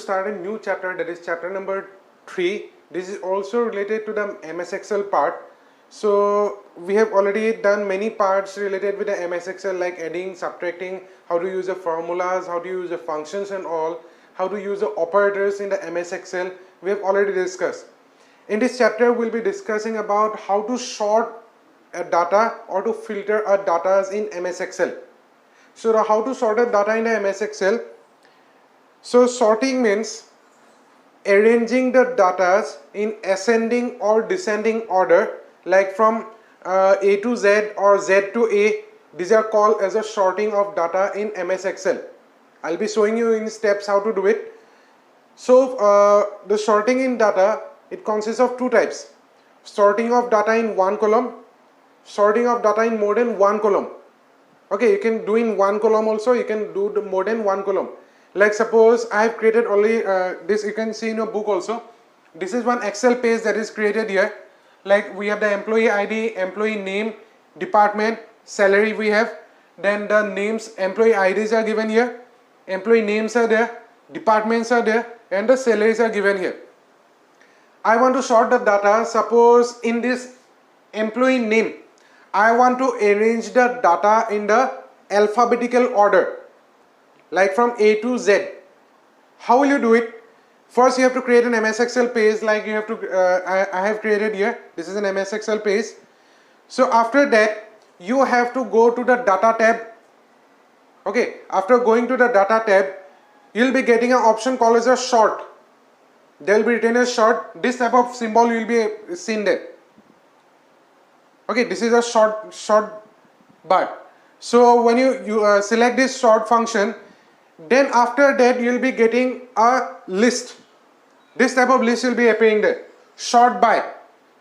start a new chapter, that is chapter number 3. This is also related to the MS Excel part. So we have already done many parts related with the MS Excel, like adding, subtracting, how to use the formulas, how to use the functions and all, how to use the operators in the MS Excel. We have already discussed. In this chapter we'll be discussing about how to sort a data or to filter a data in MS Excel. So how to sort a data in the MS Excel. So sorting means arranging the data in ascending or descending order, like from A to Z or Z to A. These are called as a sorting of data in MS Excel. I'll be showing you in steps how to do it. So the sorting in data, it consists of two types: sorting of data in one column, sorting of data in more than one column. Okay, you can do in one column also, you can do the more than one column. Like suppose I have created only this, you can see in your book also. This is one Excel page that is created here. Like we have the employee ID, employee name, department, salary we have. Then the names, employee IDs are given here, employee names are there, departments are there, and the salaries are given here. I want to sort the data. Suppose in this employee name, I want to arrange the data in the alphabetical order, like from A to Z. How will you do it? First you have to create an MS Excel page, like you have to, I have created here. This is an MS Excel page. So after that, you have to go to the data tab. Okay, after going to the data tab, you'll be getting an option called as a sort. There will be written as sort. This type of symbol you will be seen there. Okay, this is a sort bar. So when you select this sort function, then after that you will be getting a list. This type of list will be appearing there. Sort by.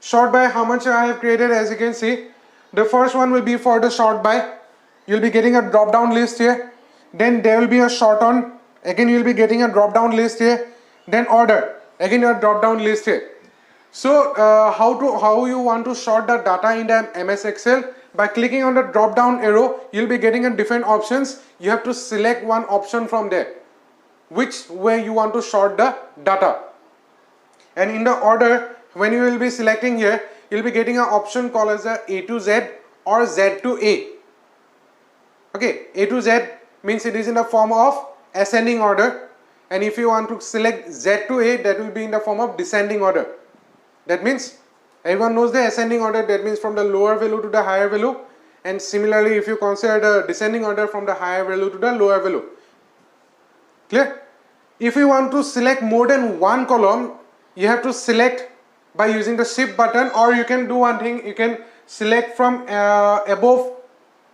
Sort by how much I have created, as you can see. The first one will be for the sort by. You will be getting a drop down list here. Then there will be a sort on. Again you will be getting a drop down list here. Then order. Again a drop down list here. So how you want to sort the data in the MS Excel? By clicking on the drop down arrow, you will be getting a different options. You have to select one option from there, which way you want to sort the data. And in the order, when you will be selecting here, you will be getting an option called as A to Z or Z to A. Okay, A to Z means it is in the form of ascending order, and if you want to select Z to A, that will be in the form of descending order. That means everyone knows the ascending order, that means from the lower value to the higher value, and similarly if you consider the descending order, from the higher value to the lower value. Clear? If you want to select more than one column, you have to select by using the shift button, or you can do one thing, you can select from above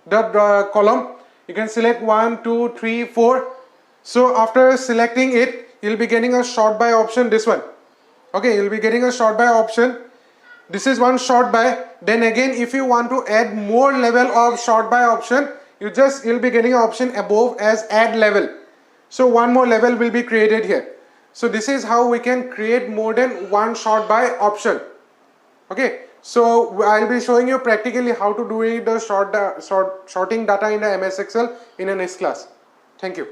the column. You can select 1, 2, 3, 4. So after selecting it, you will be getting a sort by option, this one. Okay, you will be getting a sort by option. This is one sort by. Then again, if you want to add more level of sort by option, you'll be getting an option above as add level. So one more level will be created here. So this is how we can create more than one sort by option. Okay, so I'll be showing you practically how to do the sorting data in the MS Excel in the next class. Thank you.